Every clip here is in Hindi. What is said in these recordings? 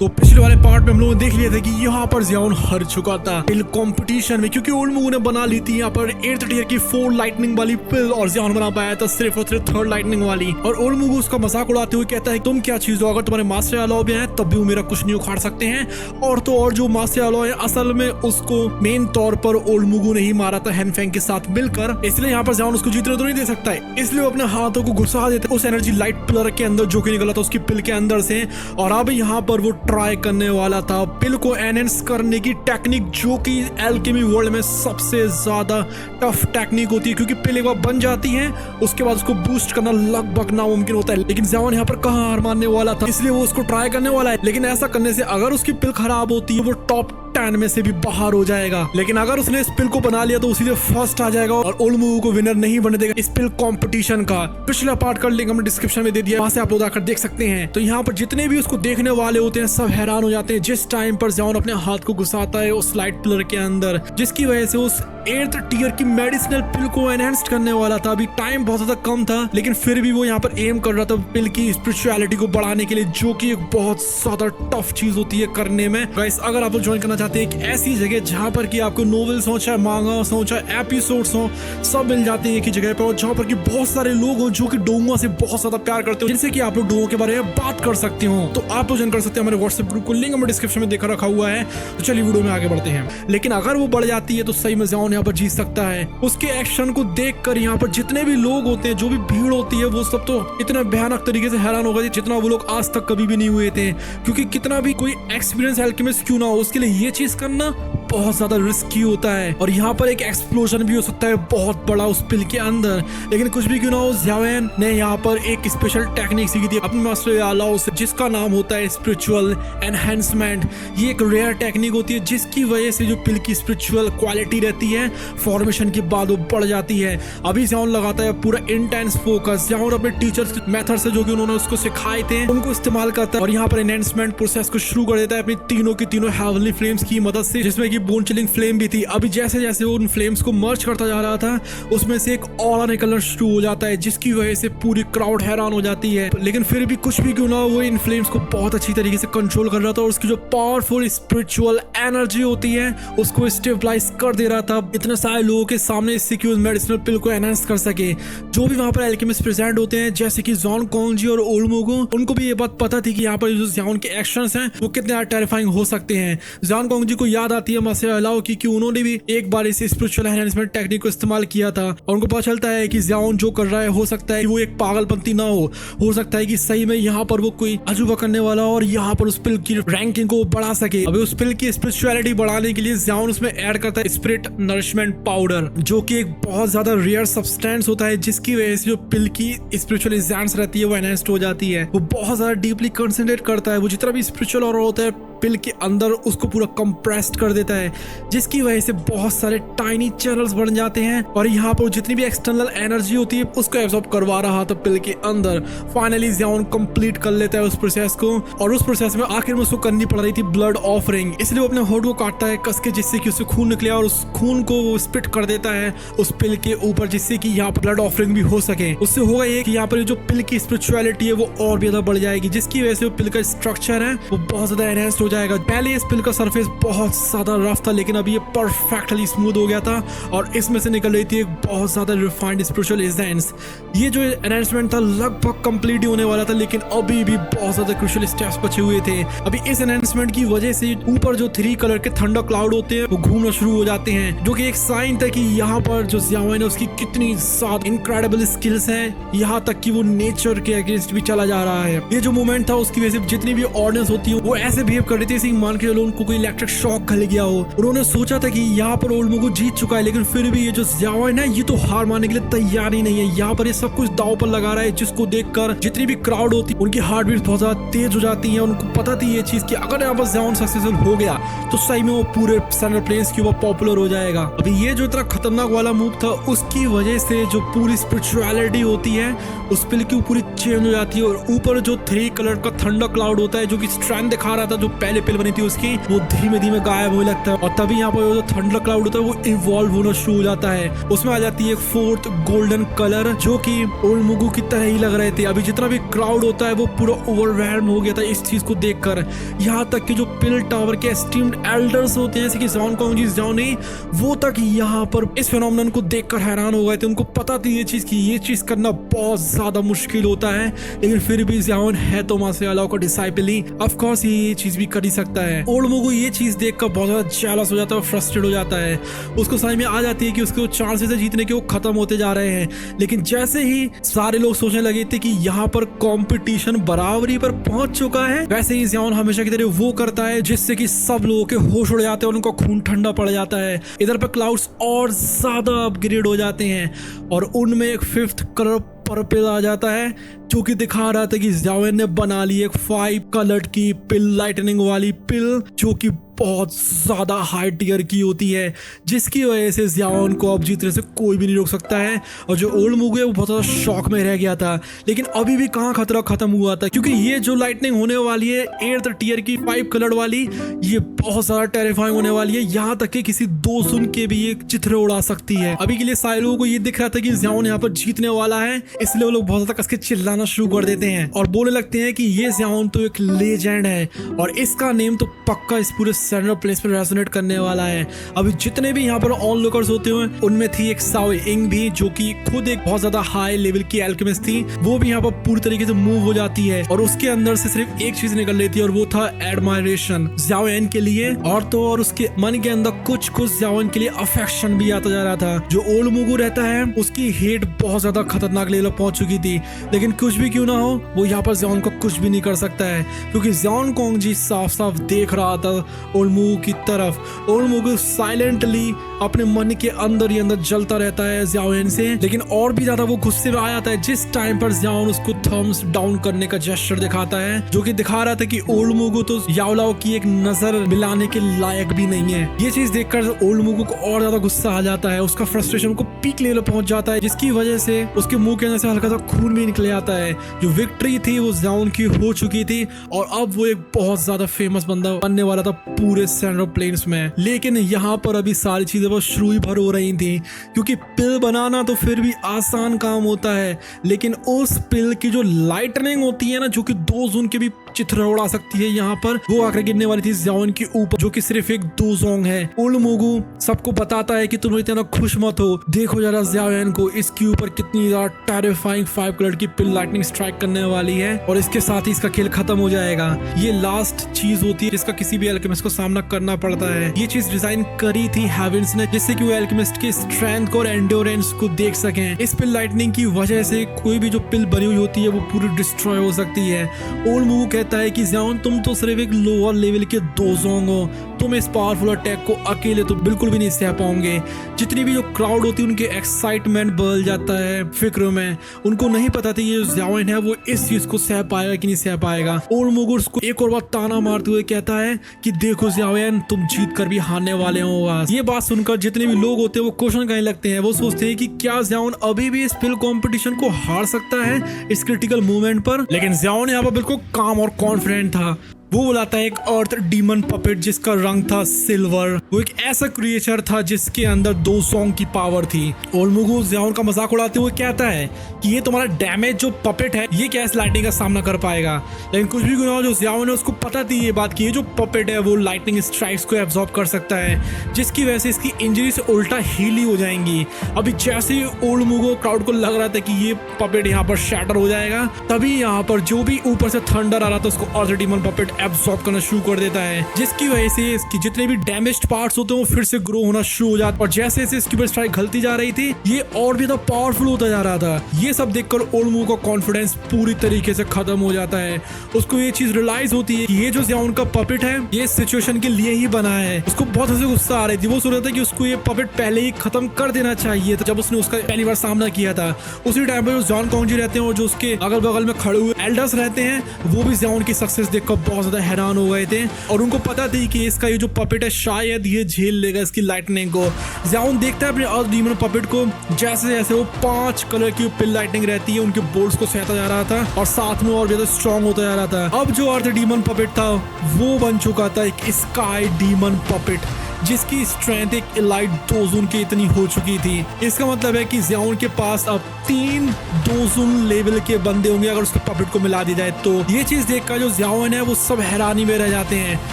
तो पिछले वाले पार्ट में हम लोगों ने देख लिया था कि यहाँ पर ज़ियान हार चुका था पिल कंपटीशन में, क्योंकि ओल्ड मूगू ने बना ली थी यहाँ पर 8th टियर की 4 लाइटनिंग वाली पिल और ज़ियान बना पाया था सिर्फ और सिर्फ 3rd लाइटनिंग वाली। और ओल्ड मूगू उसका मजाक उड़ाते हुए कहता है तुम क्या चीज हो, अगर तुम्हारे मास्टर अलॉ भी है तब भी वो मेरा कुछ नहीं उखाड़ सकते हैं। और तो और जो मास्टर अलॉ है असल में उसको मेन तौर पर ओल्ड मूगू ने ही मारा था हैनफेंग के साथ मिलकर, इसलिए यहाँ पर ज़ियान उसको जीतने तो नहीं दे सकता है, इसलिए वो अपने हाथों को घुसा देता है उस एनर्जी लाइट पिलर के अंदर जो कि निकला था उसकी पिल के अंदर से। और अब यहाँ पर वो ट्राई करने वाला था पिल को एनहेंस करने की टेक्निक, जो कि एल्केमी वर्ल्ड में सबसे ज्यादा टफ टेक्निक होती है, क्योंकि पिल एक बार बन जाती है उसके बाद उसको बूस्ट करना लगभग नामुमकिन होता है। लेकिन ज़ियान यहाँ पर कहाँ हार मानने वाला था, इसलिए वो उसको ट्राई करने वाला है। लेकिन ऐसा करने से अगर उसकी पिल खराब होती है वो टॉप 10 में से भी बाहर हो जाएगा, लेकिन अगर उसने इस पिल को बना लिया तो सीधे फर्स्ट आ जाएगा और ओल्ड मूगू को विनर नहीं बनने देगा इस पिल कंपटीशन का। पिछला पार्ट का लिंक हमने डिस्क्रिप्शन में दे दिया, वहां से आप लोग आकर देख सकते हैं। तो यहाँ पर जितने भी उसको देखने वाले होते हैं सब हैरान हो जाते हैं जिस टाइम पर ज़ियान अपने हाथ को घुसाता है उस लाइट पिलर के अंदर, जिसकी वजह से उस 8th टियर की मेडिसिनल पिल को एनहेंस करने वाला था। अभी टाइम बहुत ज्यादा कम था, लेकिन फिर भी वो यहाँ पर एम कर रहा था पिल की स्पिरिचुअलिटी को बढ़ाने के लिए, जो कि एक बहुत ज्यादा टफ चीज होती है करने में। गाइस अगर आप लोग ज्वाइन करना चाहते हैं एक ऐसी जगह जहाँ पर कि आपको नोवेल्स हो, चाहे मांगास हो, चाहे एपिसोड्स हो, सब मिल जाते हैं एक ही जगह पर, और जहाँ पर कि बहुत सारे लोग हो जो कि डोंगुआ से बहुत ज्यादा प्यार करते हो, जिनसे कि आप लोग डोंगुआ के बारे में बात कर सकते हो, तो आप लोग ज्वाइन कर सकते हैं हमारे व्हाट्सएप ग्रुप को, लिंक हमें डिस्क्रिप्शन में देखा रखा हुआ है। तो चलिए वीडियो में आगे बढ़ते हैं। लेकिन अगर वो बढ़ जाती है तो सही में ज़ियान यहाँ पर जीत सकता है। उसके एक्शन को देखकर यहाँ पर जितने भी लोग होते हैं, जो भी भीड़ होती है, वो सब तो इतना भयानक तरीके से हैरान होगा जितना वो लोग आज तक कभी भी नहीं हुए थे, क्योंकि कितना भी कोई एक्सपीरियंस एल्केमिस्ट क्यों ना हो उसके लिए ये चीज करना बहुत ज्यादा रिस्की होता है। और यहाँ पर एक एक्सप्लोजन भी हो सकता है बहुत बड़ा उस पिल के अंदर, लेकिन कुछ भी क्यों ना हो ज़ियान ने यहाँ पर एक स्पेशल टेक्निक सीखी थी अपने मास्टर अलॉ से, जिसका नाम होता है स्पिरिचुअल एनहेंसमेंट। ये एक रेयर टेक्निक होती है जिसकी वजह से जो पिल की स्पिरिचुअल क्वालिटी रहती है फॉर्मेशन के बाद वो बढ़ जाती है। अभी ज़ियान लगाता है पूरा इंटेंस फोकस, ज़ियान अपने टीचर्स के मेथड से जो कि उन्होंने उसको सिखाए थे उनको इस्तेमाल करता है और यहाँ पर एनहेंसमेंट प्रोसेस को शुरू कर देता है अपनी तीनों की तीनों हेवनली फ्लेम्स की मदद से, जिसमें बोन चिलिंग फ्लेम भी थी। अभी जैसे जैसे वो उन फ्लेम्स को मर्ज करता जा रहा था उसमें से एक ऑरा निकलना शुरू हो जाता है, जिसकी वजह से पूरी क्राउड हैरान हो जाती है। लेकिन फिर भी कुछ भी क्यों ना वो इन फ्लेम्स को बहुत अच्छी तरीके से कंट्रोल कर रहा था और उसकी जो पावरफुल स्पिरिचुअल एनर्जी होती है उसको स्टेबलाइज कर दे रहा था इतने सारे लोगों के सामने, इससे कि उस मेडिसिनल पिल को एनहांस कर सके। जो भी वहां पर एल्केमिस्ट प्रेजेंट होते हैं जैसे कि ज़ियान कोंगजी और ओल्ड मूगू, उनको भी ये बात पता थी कि यहाँ पर जो ज़ियान के एक्शंस हैं वो कितने टेरिफाइंग हो सकते हैं। ज़ियान कोंगजी को याद आती है मास्टर अलॉ की कि उन्होंने भी एक बार इस स्पिरिचुअल एनहांसमेंट टेक्निक को इस्तेमाल किया था और उनको पता चलता है कि ज़ियान जो कर रहा है हो सकता है कि वो एक पागलपंती ना हो सकता है कि सही में यहाँ पर वो कोई अजूबा करने वाला और यहाँ पर उस पिल की रैंकिंग को बढ़ा सके। अभी उस पिल की स्पिरिचुअलिटी बढ़ाने के लिए ज़ियान उसमें ऐड करता है स्पिरिट नरिशमेंट पाउडर, जो कि एक बहुत ज्यादा रेयर सब्सटेंस होता है, जिसकी वजह से जो पिल की स्पिरिचुअल एसेंस रहती है वो एनहांस्ड हो जाती है। वो बहुत ज्यादा डीपली कंसंट्रेट करता है, वो जितना भी स्पिरिचुअल और होता है पिल के अंदर उसको पूरा कंप्रेस्ड कर देता है, जिसकी वजह से बहुत सारे टाइनी चैनल्स बन जाते हैं और यहाँ पर जितनी भी एक्सटर्नल एनर्जी होती है उसको एब्जॉर्ब करवा रहा था पिल के अंदर। फाइनली ज़ियान कंप्लीट कर लेता है उस प्रोसेस को और उस प्रोसेस में आखिर में उसको करनी पड़ रही थी ब्लड ऑफरिंग, इसलिए वो अपने होठ को काटता है कस के, जिससे कि उससे खून निकले और उस खून को वो स्पिट कर देता है उस पिल के ऊपर, जिससे कि यहाँ पर ब्लड ऑफरिंग भी हो सके। उससे होगा ये कि यहाँ पर जो पिल की स्पिरिचुअलिटी है वो और भी ज्यादा बढ़ जाएगी, जिसकी वजह से वो पिल का स्ट्रक्चर है वो बहुत ज्यादा एनहांस्ड हो जाएगा। पहले इस पिल का सरफेस बहुत ज्यादा रफ था, लेकिन अभी ये परफेक्टली स्मूथ हो गया था और इसमें से निकल रही थी एक बहुत ज्यादा रिफाइंड स्पिरिचुअल एसेंस। ये जो एनहांसमेंट था लगभग कंप्लीट ही होने वाला था, लेकिन अभी भी बहुत ज्यादा क्रूशियल स्टेप्स बचे हुए थे। अभी इस एनहांसमेंट की वजह से ऊपर जो 3 कलर के थंडर क्लाउड होते हैं वो घूमना शुरू हो जाते हैं, जो कि एक साइन था कि यहाँ पर जो ज़ियान है उसकी कितनी ज्यादा इनक्रेडिबल स्किल्स हैं, यहाँ तक कि वो नेचर के अगेंस्ट भी चला जा रहा है। ये जो मोमेंट था उसकी वजह से जितनी भी ऑडियंस होती है वो ऐसे बिहेव कर रही थी मान के चलो उनको कोई इलेक्ट्रिक शॉक खल गया हो। उन्होंने सोचा था कि यहाँ पर ओल्ड मूगू जीत चुका है, लेकिन फिर भी ये जो ज़ियान है ये तो हार मानने के लिए तैयार ही नहीं है। यहाँ पर ये सब कुछ दांव पर लगा रहा है, जिसको देखकर जितनी भी क्राउड होती है उनकी हार्ट बीट बहुत ज्यादा तेज हो जाती है। उनको पता थी ये चीज कि अगर यहाँ पर ज़ियान सक्सेसफुल हो गया तो सही में वो पूरे सेंट्रल प्लेन्स के ऊपर पॉपुलर हो जाएगा। अभी ये जो इतना खतरनाक वाला मूव था उसकी वजह से जो पूरी स्पिरिचुअलिटी होती है उस पिल की पूरी चेंज हो जाती है और ऊपर जो 3 कलर का थंडर क्लाउड होता है जो कि स्ट्रेंथ दिखा रहा था जो पहले पिल बनी थी उसकी वो धीमे धीमे गायब होने लगता है और तभी यहाँ पर जो थंडर क्लाउड होता है वो इवॉल्व होना शुरू हो जाता है। उसमें आ जाती है एक फोर्थ गोल्डन कलर जो कि ओल्ड मुगु की तरह ही लग रहे थे। अभी जितना भी क्राउड होता है वो पूरा ओवरवेल्म हो गया था इस चीज को देखकर। यहाँ तक कि जो पिल टावर के एस्टीम्ड एल्डर्स होते हैं जैसे कि ज़ॉन कोंगजी ज़ाओनी वो तक यहाँ पर इस फेनोमेनन को देखकर हैरान हो गए थे। उनको पता थी ये चीज की ये चीज करना बहुत ज्यादा मुश्किल होता है, लेकिन फिर भी ज़ाओन है तो मासेलाओ का डिसाइपल ही, ऑफ कोर्स ये चीज भी कर ही सकता है। ओल्ड मुगु ये चीज देखकर बहुत ज्यादा जेलस हो जाता है और फ्रस्ट्रेट हो जाता है। उसको समझ में आ जाती है कि उसके चांसेस है जीतने के वो खत्म होते जा रहे हैं। लेकिन जैसे ही सारे लोग सोचने लगे थे कि यहाँ पर कंपटीशन बराबरी पर पहुंच चुका है, वैसे ही ज़ाओन हमेशा की तरह वो करता है जिससे कि सब लोगों के होश उड़ जाते हैं और उनका खून ठंडा पड़ जाता है। इधर पर क्लाउड्स और ज्यादा अपग्रेड हो जाते हैं और उनमें एक फिफ्थ कलर पर्पल आ जाता है जो कि दिखा रहा था कि ज़ाओन ने बना ली एक 5 कलर्ड की पिल, लाइटनिंग वाली पिल जो कि बहुत ज्यादा हाई टियर की होती है, जिसकी वजह से ज़ाओन को अब जीतने से कोई भी नहीं रोक सकता है। और जो ओल्ड मुगु है वो बहुत ज्यादा शॉक में रह गया था, लेकिन अभी भी कहाँ खतरा खत्म हुआ था क्योंकि ये जो लाइटनिंग होने वाली है 8th टियर की 5 कलर वाली ये बहुत ज्यादा टेरिफाइंग होने वाली है। यहाँ तक कि किसी दो सुन के भी ये चित्रे उड़ा सकती है। अभी के लिए सारे लोगों को ये दिख रहा था कि ज़ाओन यहाँ पर जीतने वाला है, इसलिए वो लोग बहुत ज्यादा कसके चिल्लाना शुरू कर देते हैं और बोलने लगते हैं कि ये ज़ाओन तो एक लेजेंड है और इसका नेम तो पक्का इस पूरे सेंट्रल प्लेस पर रेजोनेट करने वाला है। अभी जितने भी यहाँ पर ऑन लुकर्स होते हुए उनमें थी एक साओ इंग भी जो कि खुद एक बहुत ज्यादा हाई लेवल की एल्केमिस्ट थी। वो भी यहाँ पर पूरी तरीके से मूव हो जाती है और उसके अंदर से सिर्फ एक चीज निकल रही थी और वो था एडमायरेशन ज़ाओन के लिए, और तो और उसके मन के अंदर कुछ कुछ ज़ाओन के लिए अफेक्शन भी आता जा रहा था। जो ओल्ड मुगु रहता है उसकी हेट बहुत ज्यादा खतरनाक लेवल पहुंच चुकी थी, लेकिन कुछ भी क्यों ना हो वो यहाँ पर ज़ाओन को कुछ भी नहीं कर सकता है क्योंकि ज़ाओन कोंगजी साफ साफ देख रहा था ओल्ड मुगु की तरफ। ओल्ड मुगु साइलेंटली अपने मन के अंदर ही अंदर जलता रहता है ज़ाओन से, लेकिन और भी ज्यादा वो गुस्से में आ जाता है जिस टाइम पर ज़ाओन उसको थम्स डाउन करने का जेस्चर दिखाता है जो कि दिखा रहा था कि ओल्ड मुगु तो याओलाओ की एक नजर मिलाने के लायक भी नहीं है। ये चीज देखकर ओल्ड मुगु को और ज्यादा गुस्सा आ जाता है, उसका फ्रस्ट्रेशन को पीक लेवल पहुंच जाता है जिसकी वजह से उसके मुंह के अंदर से हल्का सा खून भी निकल आता है। जो विक्ट्री थी वो ज़ाओन की हो चुकी थी और अब वो एक बहुत ज्यादा फेमस बंदा बनने वाला था पूरे सेंट्रल प्लेन्स में। लेकिन यहाँ पर अभी सारी चीजें बस शुरू ही भर हो रही थी क्योंकि पिल बनाना तो फिर भी आसान काम होता है, लेकिन उस पिल की जो लाइटनिंग होती है ना जो कि 2 जून के भी चित्र उड़ा सकती है, यहाँ पर वो आकर गिरने वाली थी ज़ाओन के ऊपर जो कि सिर्फ एक 2 जोंग है। ओल्ड मुगु सबको बताता है कि तुम इतना खुश मत हो, देखो जरा ज़ाओन को, इसके ऊपर कितनी ज्यादा टेरिफाइंग 5 कलर की पिल लाइटनिंग स्ट्राइक करने वाली है और इसके साथ ही इसका खेल खत्म हो जाएगा। ये लास्ट चीज होती है जिसका किसी भी एल्केमिस्ट को सामना करना पड़ता है। ये चीज डिजाइन करी थी हेवेंस ने जिससे कि वो एल्केमिस्ट के स्ट्रेंथ और एंड्योरेंस को देख सकें। इस पिल लाइटनिंग की वजह से कोई भी जो पिल बनी हुई होती है वो पूरी डिस्ट्रॉय हो सकती है। ओल्ड मुगु कहता है कि ज़ाओन तुम तो सिर्फ एक लोअर लेवल के 2 जोंग हो, तुम इस पावरफुल अटैक को अकेले तो बिल्कुल भी नहीं सह पाओगे। जितनी भी जो क्राउड होती है उनके एक्साइटमेंट बढ़ जाता है फिक्र में, उनको नहीं पता था ये ज़ाओन है वो इस चीज को सह पाएगा कि नहीं सह पाएगा। ओल्ड मुगु उसको एक और बार ताना मारते हुए कहता है कि देखो ज़ाओन तुम जीत कर भी हारने वाले हो। ये बात सुनकर जितने भी लोग होते हैं वो क्वेश्चन करने लगते हैं, वो सोचते हैं कि क्या ज़ाओन अभी भी इस पिल कंपटीशन को हार सकता है इस क्रिटिकल मोमेंट पर। लेकिन ज़ाओन यहाँ पर बिल्कुल काम और कॉन्फिडेंट था। वो बुलाता है एक अर्थ डीमन पपेट जिसका रंग था सिल्वर। वो एक ऐसा क्रिएचर था जिसके अंदर 2 सॉन्ग की पावर थी। ओल्ड मुगु ज़ाओन का मजाक उड़ाते हुए कहता है कि ये तुम्हारा डैमेज जो पपेट है ये क्या इस लाइटनिंग का सामना कर पाएगा। लेकिन कुछ भी गुना जो ज़ाओन है उसको पता थी ये बात कि ये जो पपेट है वो लाइटनिंग स्ट्राइक्स को एब्जॉर्ब कर सकता है जिसकी वजह से इसकी इंजरी से उल्टा हील ही हो जाएंगी। अभी जैसे ही ओल्ड मुगु क्राउड को लग रहा था कि ये पपेट यहाँ पर शैटर हो जाएगा, तभी यहाँ पर जो भी ऊपर से थंडर आ रहा था उसको अर्थ डीमन पपेट एब्सॉर्ब करना शुरू कर देता है जिसकी वजह से इसकी जितने भी डैमेज्ड पार्ट्स होते हैं वो फिर से ग्रो होना शुरू हो जाता है। और जैसे जैसे इसकी स्ट्राइक घलती जा रही थी ये और भी ज्यादा पावरफुल होता जा रहा था। ये सब देखकर ओल्ड मुगु का कॉन्फिडेंस पूरी तरीके से खत्म हो जाता है। उसको ये चीज रियलाइज होती है कि ये जो ज़ाओन का पपेट है ये सिचुएशन के लिए ही बना है। उसको बहुत हंसी गुस्सा आ रही थी, वो सोच रहा था कि उसको ये पपेट पहले ही खत्म कर देना चाहिए था जब उसने उसका पहली बार सामना किया था। उसी टाइम पर जो ज़ाओन कोंगजी रहते हैं और जो उसके अगल बगल में खड़े हुए एल्डर्स रहते हैं वो भी ज़ाओन की सक्सेस देखकर बहुत बहुत ज्यादा हैरान हो गए थे और उनको पता थी कि इसका ये जो पपेट है शायद ये झेल लेगा इसकी लाइटनिंग को। ज़ियाओन देखता है अपने अर्थ डीमन पपेट को, जैसे जैसे वो 5 कलर की पिल लाइटनिंग रहती है उनके बोल्ट्स को सहता जा रहा था और साथ में और ज्यादा स्ट्रॉन्ग होता जा रहा था। अब जो अर्थ डीमन पपेट था वो बन चुका था एक स्काई डीमन पपेट, जिसकी स्ट्रेंथ एक इलाइट डोजन की इतनी हो चुकी थी। इसका मतलब है कि ज़ियाओन के पास अब 3 डोजन लेवल के बंदे होंगे अगर उसके पपेट को मिला दी जाए तो। ये चीज देखकर जो ज़ियाओन है वो सब हैरानी में रह जाते हैं,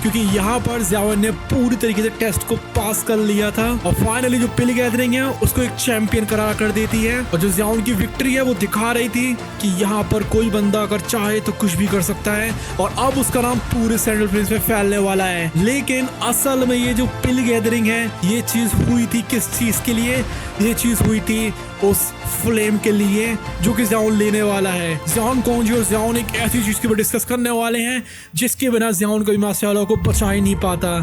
क्योंकि यहाँ पर ज़ियाओन ने पूरी तरीके से टेस्ट को पास कर लिया था और फाइनली जो पिल गैदरिंग है उसको एक चैंपियन करार कर देती है। और जो ज़ियाओन की विक्ट्री है वो दिखा रही थी कि यहाँ पर कोई बंदा अगर चाहे तो कुछ भी कर सकता है और अब उसका नाम पूरे सेंट्रल प्लेन्स में फैलने वाला है। लेकिन असल में ये जो पिल गैदरिंग है ये चीज हुई थी किस चीज के लिए? ये चीज हुई थी उस फ्लेम के लिए जो कि ज़ियाओन लेने वाला है। ज़ियाओन कोंजी और ज़ियाओन एक ऐसी चीज के ऊपर डिस्कस करने वाले हैं जिसके बिना ज़ियाओन कभी मास्टर वालों को बचा ही नहीं पाता।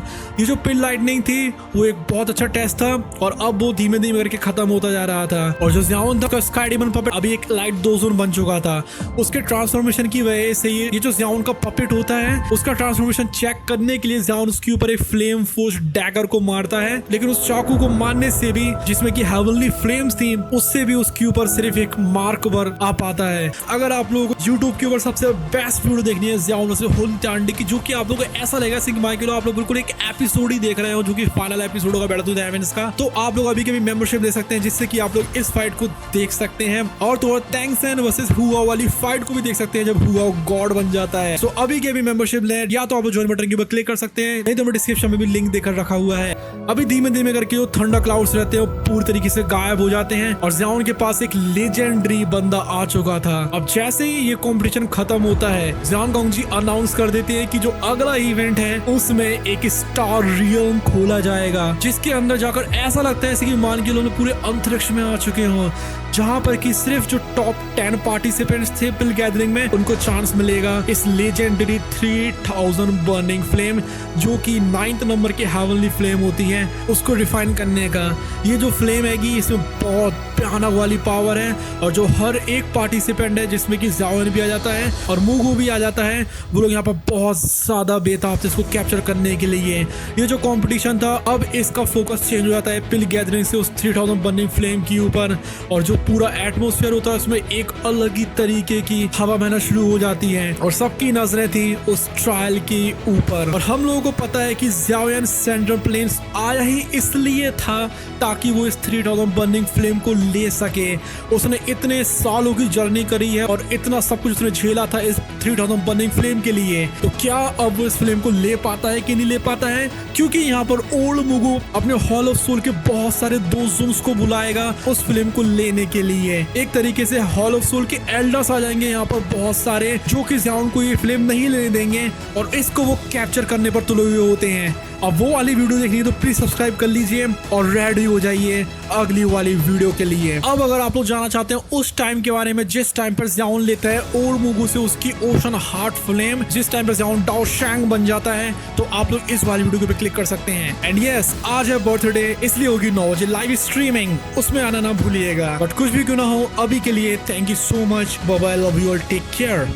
ये जो पिल लाइटनिंग थी वो एक बहुत अच्छा टेस्ट था और अब वो धीमे धीमे करके खत्म होता जा रहा था और जो ज़ियाओन था स्काई डीमन पपेट अभी एक लाइट डोजन बन चुका था। उसके ट्रांसफॉर्मेशन की वजह से ये जो ज़ियाओन का पपेट होता है उसका ट्रांसफॉर्मेशन चेक करने के लिए ज़ियाओन उसके ऊपर एक फ्लेम फोर्स डैगर को मारता है, लेकिन उस चाकू को मारने से भी जिसमें की हेवनली फ्लेम्स थी उससे भी उसके ऊपर सिर्फ एक मार्क पर आ पाता है। अगर आप लोगों को YouTube के ऊपर सबसे बेस्ट वीडियो देखनी है ज़ियाओन वर्सेस होली टांडी की, जो कि आप लोगों को ऐसा लगेगा सिंह माइकल आप लोग बिल्कुल एक एपिसोड ही देख रहे हो जो कि फाइनल एपिसोड होगा बैटल टू द हेवेंस का, तो आप लोग अभी के भी मेंबरशिप ले सकते हैं जिससे कि आप लोग इस फाइट को देख सकते हैं और तो टैंक्सन वर्सेस हुआ वाली फाइट को भी देख सकते हैं जब हुआ गॉड बन जाता है। सो अभी के भी मेंबरशिप ले या तो आप ज्वाइन बटन के ऊपर क्लिक कर सकते हैं, नहीं तो मैं डिस्क्रिप्शन में भी लिंक देकर रखा हुआ है। अभी धीमे धीमे करके वो थंडर क्लाउड्स रहते हैं पूरी तरीके से गायब हो जाते हैं और ज़ियाओन के पास एक लेजेंडरी बंदा आ चुका था। अब जैसे ही ये कंपटीशन खत्म होता है ज़ियाओन कोंजी अनाउंस कर देते हैं कि जो अगला इवेंट है उसमें एक स्टार रियल्म खोला जाएगा, जिसके अंदर जाकर ऐसा लगता है जैसे कि मान के लोग पूरे अंतरिक्ष में आ चुके हों, जहां पर कि सिर्फ जो टॉप 10 पार्टिसिपेंट्स थे पिल गैदरिंग में उनको चांस मिलेगा इस लेजेंडरी 3000 बर्निंग फ्लेम जो कि 9th नंबर की हेवनली फ्लेम होती है उसको रिफाइन करने का। ये जो फ्लेम हैगी इसमें बहुत भयानक वाली पावर है और जो हर एक पार्टिसिपेंट है जिसमें कि ज़ियाओन भी आ जाता है और मुगू भी आ जाता है, वो लोग यहाँ पर बहुत ज्यादा बेताब थे इसको कैप्चर करने के लिए। ये जो कंपटीशन था अब इसका फोकस चेंज हो जाता है पिल गैदरिंग से उस 3000 बर्निंग फ्लेम के ऊपर और जो पूरा एटमॉस्फेयर होता है उसमें एक अलग ही तरीके की हवा बहना शुरू हो जाती है और सबकी नजरें थी उस ट्रायल के ऊपर। और हम लोगों को पता है कि ज़ियाओन सेंट्रल प्लेन्स आया ही इसलिए था ताकि वो इस 3000 बर्निंग फ्लेम को ले सके। उसने इतने सालों की जर्नी करी है और इतना सब कुछ उसने झेला था इस 3000 बर्निंग फ्लेम के लिए, तो क्या अब वो इस फ्लेम को ले पाता है कि नहीं ले पाता है? क्योंकि यहाँ पर ओल्ड मुगू अपने हॉल ऑफ सोल के बहुत सारे दोस्तों को बुलाएगा उस फ्लेम को लेने के लिए। एक तरीके से हॉल ऑफ सोल के एल्डर्स आ जाएंगे यहाँ पर बहुत सारे जो कि ज़ियाओन को ये फ्लेम नहीं लेने देंगे और इसको वो कैप्चर करने पर तुले हुए होते हैं। अब वो वाली वीडियो देखनी है तो प्लीज सब्सक्राइब कर लीजिए और रेडी हो जाइए अगली वाली वीडियो के लिए। अब अगर आप लोग जानना चाहते हैं उस टाइम के बारे में जिस टाइम पर ज़ियाओन लेता है ओल्ड मुगू से उसकी ओशन हार्ट फ्लेम, जिस टाइम पर ज़ियाओन डाओ शैंग बन जाता है, तो आप लोग इस वाली वीडियो पे क्लिक कर सकते हैं। एंड यस आज है बर्थडे इसलिए होगी 9 बजे लाइव स्ट्रीमिंग, उसमें आना ना भूलिएगा। बट कुछ भी क्यों ना हो अभी के लिए thank you so much, bye bye, love you all, take care.